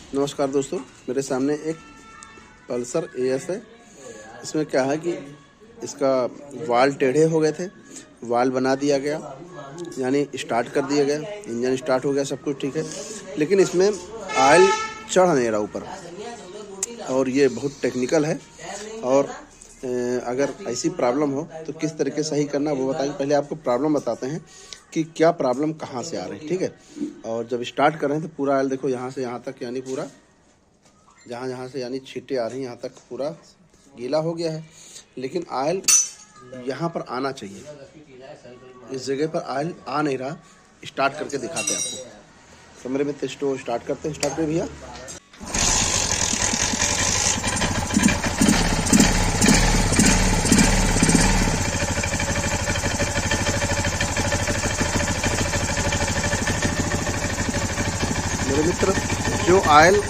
नमस्कार दोस्तों, मेरे सामने एक पल्सर एएस है। इसमें क्या है कि इसका वाल टेढ़े हो गए थे, वाल बना दिया गया, यानी स्टार्ट कर दिया गया, इंजन स्टार्ट हो गया, सब कुछ ठीक है। लेकिन इसमें ऑयल चढ़ नहीं रहा ऊपर, और ये बहुत टेक्निकल है। और अगर ऐसी प्रॉब्लम हो तो किस तरीके से सही करना वो बताएंगे। पहले आपको प्रॉब्लम बताते हैं कि क्या प्रॉब्लम कहाँ से आ रही है, ठीक है। और जब स्टार्ट कर रहे हैं तो पूरा ऑयल देखो यहाँ से यहाँ तक, यानी पूरा जहाँ से यानी छींटे आ रही हैं यहाँ तक पूरा गीला हो गया है। लेकिन ऑयल यहाँ पर आना चाहिए, इस जगह पर ऑयल आ नहीं रहा। स्टार्ट करके दिखाते हैं आपको। कमरे में तो स्टार्ट करते हैं। स्टार्ट पे भैया। मेरे मित्र, जो ऑयल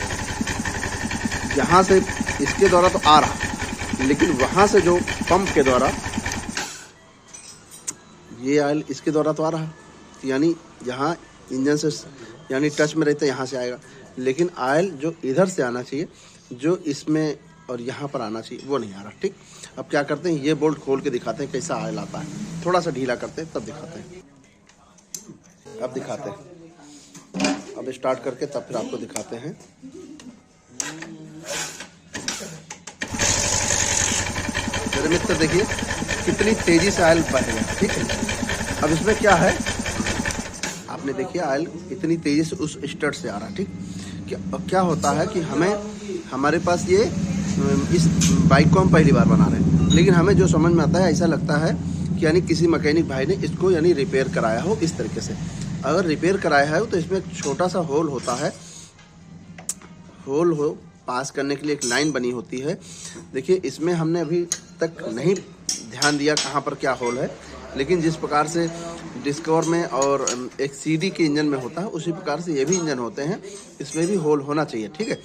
यहाँ से इसके द्वारा तो आ रहा, लेकिन वहाँ से जो पंप के द्वारा ये ऑयल इसके द्वारा तो आ रहा, यानी यहाँ इंजन से यानी टच में रहते यहाँ से आएगा। लेकिन ऑयल जो इधर से आना चाहिए, जो इसमें और यहाँ पर आना चाहिए, वो नहीं आ रहा। ठीक, अब क्या करते हैं, ये बोल्ट खोल के दिखाते हैं कैसा ऑयल आता है। थोड़ा सा ढीला करते हैं तब दिखाते हैं। अब दिखाते हैं, अब स्टार्ट करके तब फिर आपको दिखाते हैं। मेरे मित्र देखिए कितनी तेजी से ऑयल बह गया, ठीक है। अब इसमें क्या है, आपने देखिए ऑयल इतनी तेजी से उस स्टार्ट से आ रहा है, ठीक। क्या होता है कि हमारे पास ये इस बाइक को हम पहली बार बना रहे हैं, लेकिन हमें जो समझ में आता है, ऐसा लगता है कि यानी किसी मैकेनिक भाई ने इसको यानी रिपेयर कराया हो इस तरीके से। अगर रिपेयर कराया है तो इसमें एक छोटा सा होल होता है, होल हो पास करने के लिए एक लाइन बनी होती है। देखिए इसमें हमने अभी तक नहीं ध्यान दिया कहाँ पर क्या होल है, लेकिन जिस प्रकार से डिस्कवर में और एक सीडी के इंजन में होता है, उसी प्रकार से ये भी इंजन होते हैं, इसमें भी होल होना चाहिए, ठीक है।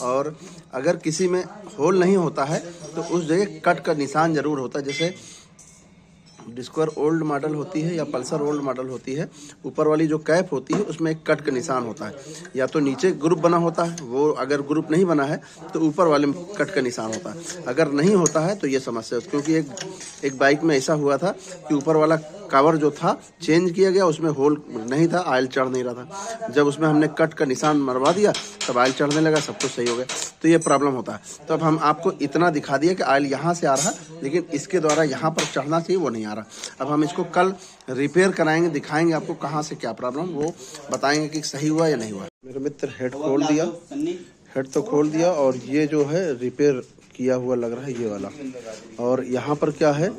और अगर किसी में होल नहीं होता है तो उस जगह कट का निशान जरूर होता है। जैसे डिस्कवर ओल्ड मॉडल होती है या पल्सर ओल्ड मॉडल होती है, ऊपर वाली जो कैप होती है उसमें एक कट का निशान होता है, या तो नीचे ग्रुप बना होता है, वो अगर ग्रुप नहीं बना है तो ऊपर वाले में कट का निशान होता है। अगर नहीं होता है तो ये समस्या है। क्योंकि एक बाइक में ऐसा हुआ था कि ऊपर वाला कवर जो था चेंज किया गया, उसमें होल नहीं था, ऑयल चढ़ नहीं रहा था। जब उसमें हमने कट का निशान मरवा दिया तब ऑयल चढ़ने लगा, सब कुछ सही हो गया। तो ये प्रॉब्लम होता है। तो अब हम आपको इतना दिखा दिया कि ऑयल यहाँ से आ रहा, लेकिन इसके द्वारा यहाँ पर चढ़ना चाहिए, वो नहीं आ रहा। अब हम इसको कल रिपेयर कराएंगे, दिखाएंगे आपको कहाँ से क्या प्रॉब्लम, वो बताएंगे कि सही हुआ या नहीं हुआ। मेरे मित्र हेड खोल दिया, हेड तो खोल दिया, और ये जो है रिपेयर किया हुआ लग रहा है ये वाला। और यहाँ पर क्या है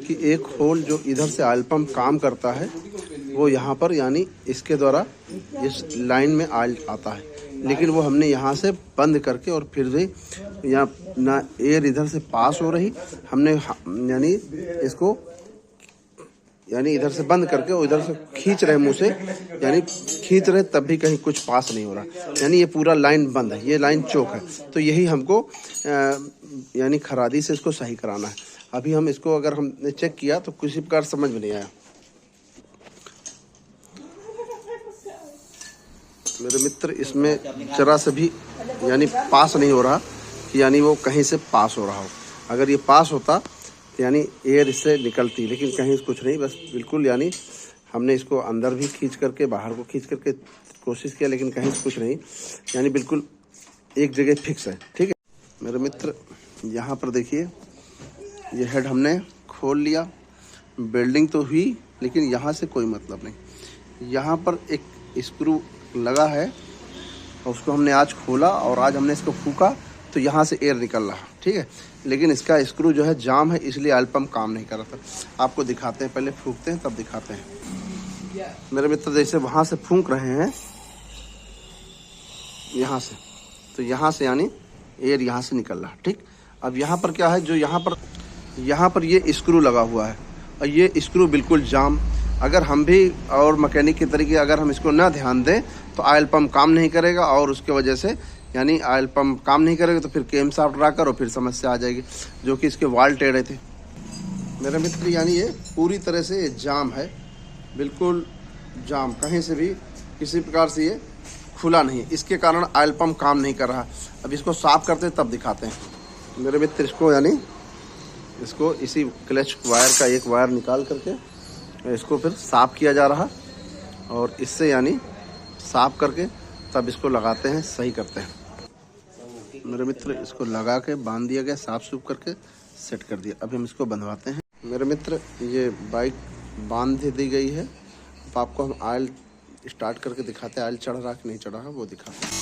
कि एक होल जो इधर से ऑयल पंप काम करता है, वो यहाँ पर यानी इसके द्वारा इस लाइन में ऑयल आता है, लेकिन वो हमने यहाँ से बंद करके, और फिर भी यहाँ ना एयर इधर से पास हो रही, हमने यानी इसको यानी इधर से बंद करके और इधर से खींच रहे मुंह से, यानी खींच रहे तब भी कहीं कुछ पास नहीं हो रहा, यानी ये पूरा लाइन बंद है, ये लाइन चौक है। तो यही हमको यानी खरादी से इसको सही कराना है। अभी हम इसको अगर हमने चेक किया तो किसी प्रकार समझ में नहीं आया। मेरे मित्र, इसमें जरा से भी यानी पास नहीं हो रहा कि यानी वो कहीं से पास हो रहा हो। अगर ये पास होता यानी एयर इससे निकलती, लेकिन कहीं कुछ नहीं, बस बिल्कुल यानी हमने इसको अंदर भी खींच करके बाहर को खींच करके कोशिश किया, लेकिन कहीं कुछ नहीं, यानी बिल्कुल एक जगह फिक्स है, ठीक है। मेरे मित्र, यहाँ पर देखिए ये हेड हमने खोल लिया, वेल्डिंग तो हुई, लेकिन यहाँ से कोई मतलब नहीं। यहाँ पर एक स्क्रू लगा है, और उसको हमने आज खोला और आज हमने इसको फूका तो यहाँ से एयर निकल रहा, ठीक है। लेकिन इसका स्क्रू जो है जाम है, इसलिए ऑयल पंप काम नहीं कर रहा था। आपको दिखाते हैं, पहले फूकते हैं तब दिखाते हैं। मेरे मित्र, जैसे वहाँ से फूंक रहे हैं यहाँ से, तो यहाँ से यानी एयर यहाँ से निकल रहा, ठीक। अब यहाँ पर क्या है, जो यहाँ पर ये स्क्रू लगा हुआ है, और ये स्क्रू बिल्कुल जाम। अगर हम भी और मैकेनिक के तरीके अगर हम इसको ना ध्यान दें तो ऑयल पंप काम नहीं करेगा, और उसके वजह से यानी ऑयल पंप काम नहीं करेगा तो फिर केम शाफ्ट रॉकर और फिर समस्या आ जाएगी, जो कि इसके वाल टेढ़े थे। मेरे मित्र, यानी ये पूरी तरह से जाम है, बिल्कुल जाम, कहीं से भी किसी प्रकार से ये खुला नहीं, इसके कारण ऑयल पंप काम नहीं कर रहा। अब इसको साफ करते हैं तब दिखाते हैं मेरे मित्र। इसको यानी इसको इसी क्लच वायर का एक वायर निकाल करके इसको फिर साफ किया जा रहा, और इससे यानी साफ करके तब इसको लगाते हैं, सही करते हैं मेरे मित्र। इसको लगा के बांध दिया गया, साफ सूफ करके सेट कर दिया। अभी हम इसको बंधवाते हैं मेरे मित्र। ये बाइक बांध दी गई है। अब आपको हम ऑयल स्टार्ट करके दिखाते हैं, ऑयल चढ़ रहा कि नहीं चढ़ रहा वो दिखाते हैं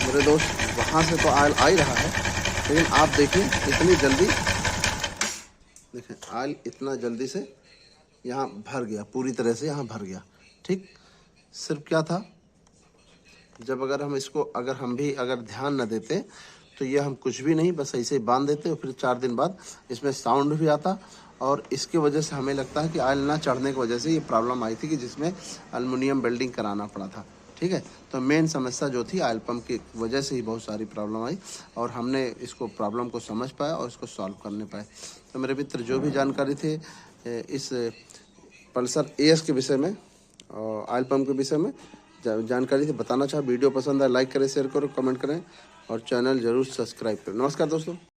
मेरे दोस्त। वहाँ से तो ऑयल आ ही रहा है, लेकिन आप देखिए इतनी जल्दी, देखें ऑयल इतना जल्दी से यहाँ भर गया, पूरी तरह से यहाँ भर गया। ठीक, सिर्फ क्या था, जब अगर हम इसको अगर हम भी अगर ध्यान न देते तो ये हम कुछ भी नहीं, बस ऐसे ही बांध देते और फिर 4 दिन बाद इसमें साउंड भी आता, और इसकी वजह से हमें लगता है कि ऑयल ना चढ़ने की वजह से ये प्रॉब्लम आई थी कि जिसमें एल्युमिनियम वेल्डिंग कराना पड़ा था। ठीक है, तो मेन समस्या जो थी ऑयल पंप की वजह से ही बहुत सारी प्रॉब्लम आई, और हमने इसको प्रॉब्लम को समझ पाया और इसको सॉल्व करने पाए। तो मेरे मित्र जो भी जानकारी थे इस पल्सर AS के विषय में और ऑयल पंप के विषय में जानकारी थी, बताना चाहा। वीडियो पसंद आए लाइक करें, शेयर करो, कमेंट करें और चैनल जरूर सब्सक्राइब करें। नमस्कार दोस्तों।